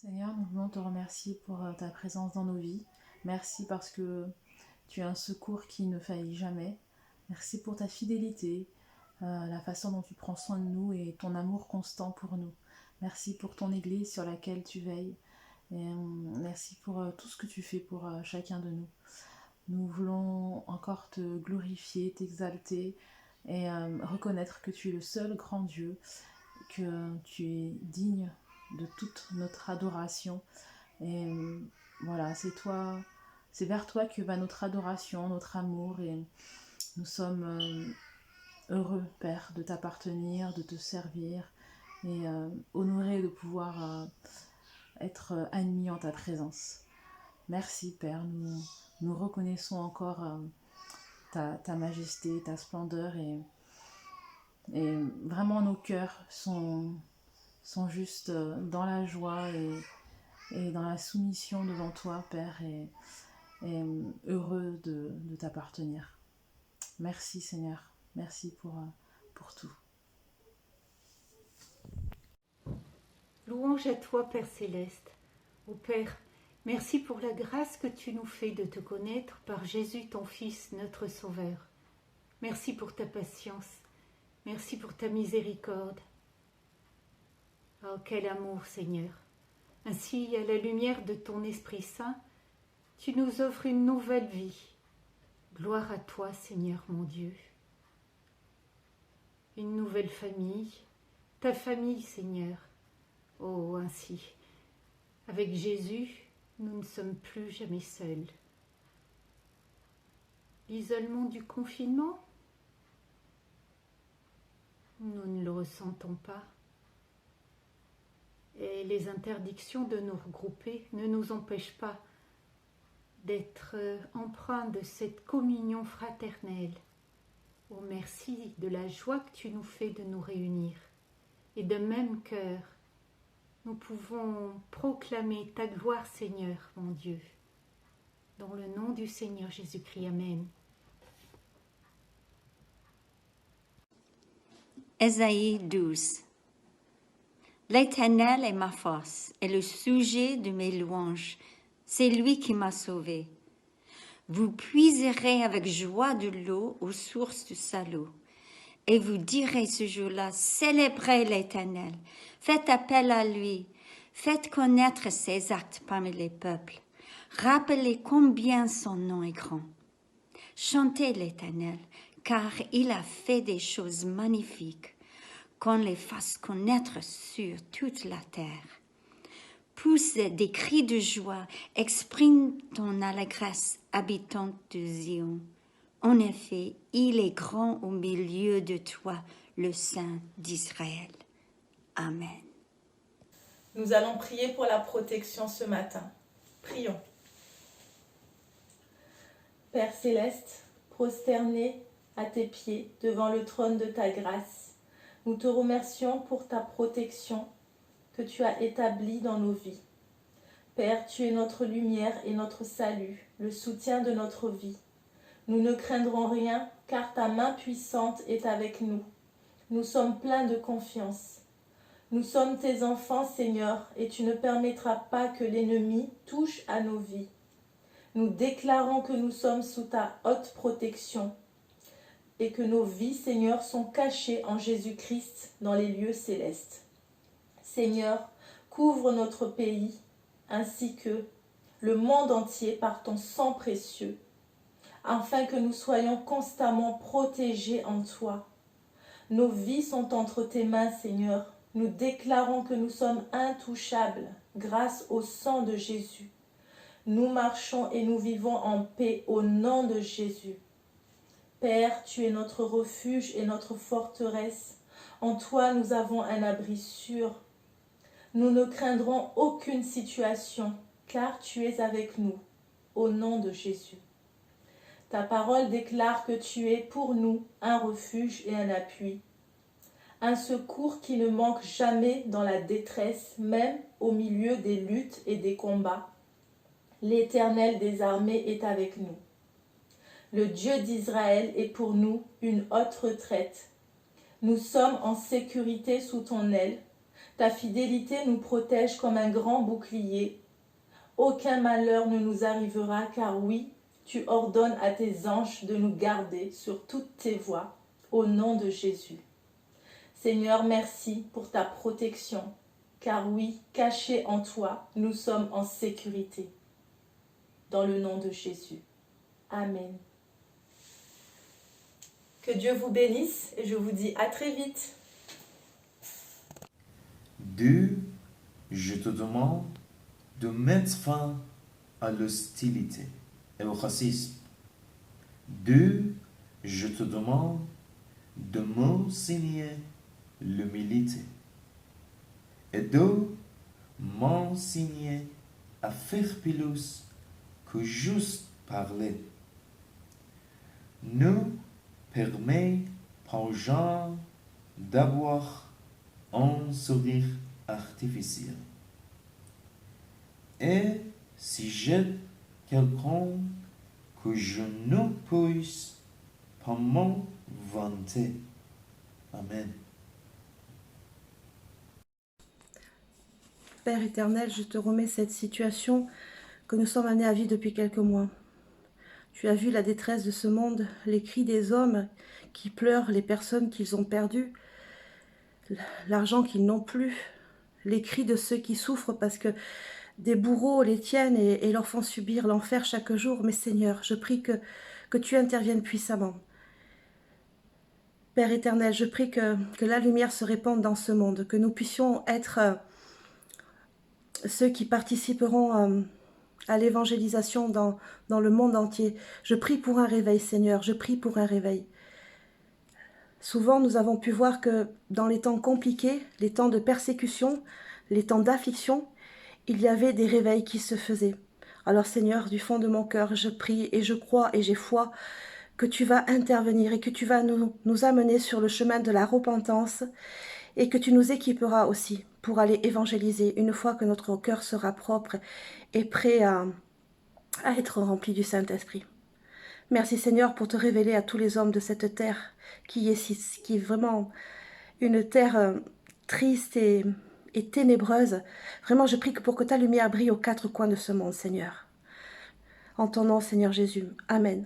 Seigneur, nous voulons te remercier pour ta présence dans nos vies. Merci parce que tu es un secours qui ne faillit jamais. Merci pour ta fidélité, la façon dont tu prends soin de nous et ton amour constant pour nous. Merci pour ton Église sur laquelle tu veilles. Et merci pour tout ce que tu fais pour chacun de nous. Nous voulons encore te glorifier, t'exalter et reconnaître que tu es le seul grand Dieu, que tu es digne de toute notre adoration. Et voilà, c'est vers toi que va notre adoration, notre amour. Et nous sommes heureux, Père, de t'appartenir, de te servir et honorés de pouvoir être admis en ta présence. Merci, Père, nous reconnaissons encore ta majesté, ta splendeur et vraiment nos cœurs sont juste dans la joie et dans la soumission devant toi, Père, et heureux de t'appartenir. Merci, Seigneur. Merci pour tout. Louange à toi, Père Céleste. Ô Père, merci pour la grâce que tu nous fais de te connaître par Jésus, ton Fils, notre Sauveur. Merci pour ta patience. Merci pour ta miséricorde. Oh, quel amour, Seigneur. Ainsi, à la lumière de ton Esprit Saint, tu nous offres une nouvelle vie. Gloire à toi, Seigneur mon Dieu. Une nouvelle famille, ta famille, Seigneur. Oh, ainsi, avec Jésus, nous ne sommes plus jamais seuls. L'isolement du confinement, nous ne le ressentons pas. Et les interdictions de nous regrouper ne nous empêchent pas d'être empreints de cette communion fraternelle. Oh, merci de la joie que tu nous fais de nous réunir. Et de même cœur, nous pouvons proclamer ta gloire, Seigneur, mon Dieu. Dans le nom du Seigneur Jésus-Christ, Amen. Ésaïe 12. L'Éternel est ma force et le sujet de mes louanges. C'est lui qui m'a sauvé. Vous puiserez avec joie de l'eau aux sources du Salou. Et vous direz ce jour-là, célébrez l'Éternel. Faites appel à lui. Faites connaître ses actes parmi les peuples. Rappelez combien son nom est grand. Chantez l'Éternel, car il a fait des choses magnifiques. Qu'on les fasse connaître sur toute la terre. Pousse des cris de joie, exprime ton allégresse, habitant de Zion. En effet, il est grand au milieu de toi, le Saint d'Israël. Amen. Nous allons prier pour la protection ce matin. Prions. Père Céleste, prosterné à tes pieds devant le trône de ta grâce, nous te remercions pour ta protection que tu as établie dans nos vies. Père, tu es notre lumière et notre salut, le soutien de notre vie. Nous ne craindrons rien, car ta main puissante est avec nous. Nous sommes pleins de confiance. Nous sommes tes enfants, Seigneur, et tu ne permettras pas que l'ennemi touche à nos vies. Nous déclarons que nous sommes sous ta haute protection et que nos vies, Seigneur, sont cachées en Jésus-Christ dans les lieux célestes. Seigneur, couvre notre pays ainsi que le monde entier par ton sang précieux, afin que nous soyons constamment protégés en toi. Nos vies sont entre tes mains, Seigneur. Nous déclarons que nous sommes intouchables grâce au sang de Jésus. Nous marchons et nous vivons en paix au nom de Jésus. Père, tu es notre refuge et notre forteresse. En toi, nous avons un abri sûr. Nous ne craindrons aucune situation, car tu es avec nous, au nom de Jésus. Ta parole déclare que tu es pour nous un refuge et un appui, un secours qui ne manque jamais dans la détresse, même au milieu des luttes et des combats. L'Éternel des armées est avec nous. Le Dieu d'Israël est pour nous une haute retraite. Nous sommes en sécurité sous ton aile. Ta fidélité nous protège comme un grand bouclier. Aucun malheur ne nous arrivera, car oui, tu ordonnes à tes anges de nous garder sur toutes tes voies, au nom de Jésus. Seigneur, merci pour ta protection, car oui, cachés en toi, nous sommes en sécurité. Dans le nom de Jésus. Amen. Que Dieu vous bénisse et je vous dis à très vite. Dieu, je te demande de mettre fin à l'hostilité et au racisme. Dieu, je te demande de m'enseigner l'humilité et de m'enseigner à faire plus que juste parler. Nous permet aux gens d'avoir un sourire artificiel. Et si j'aide quelqu'un que je ne puisse pas m'en vanter. Amen. Père éternel, je te remets cette situation que nous sommes amenés à vivre depuis quelques mois. Tu as vu la détresse de ce monde, les cris des hommes qui pleurent, les personnes qu'ils ont perdues, l'argent qu'ils n'ont plus, les cris de ceux qui souffrent parce que des bourreaux les tiennent et leur font subir l'enfer chaque jour. Mais Seigneur, je prie que tu interviennes puissamment. Père éternel, je prie que la lumière se répande dans ce monde, que nous puissions être ceux qui participeront à l'évangélisation dans le monde entier. Je prie pour un réveil, Seigneur, je prie pour un réveil. Souvent, nous avons pu voir que dans les temps compliqués, les temps de persécution, les temps d'affliction, il y avait des réveils qui se faisaient. Alors Seigneur, du fond de mon cœur, je prie et je crois et j'ai foi que tu vas intervenir et que tu vas nous amener sur le chemin de la repentance et que tu nous équiperas aussi pour aller évangéliser une fois que notre cœur sera propre et prêt à être rempli du Saint-Esprit. Merci Seigneur pour te révéler à tous les hommes de cette terre qui est vraiment une terre triste et ténébreuse. Vraiment, je prie pour que ta lumière brille aux quatre coins de ce monde, Seigneur. En ton nom, Seigneur Jésus. Amen.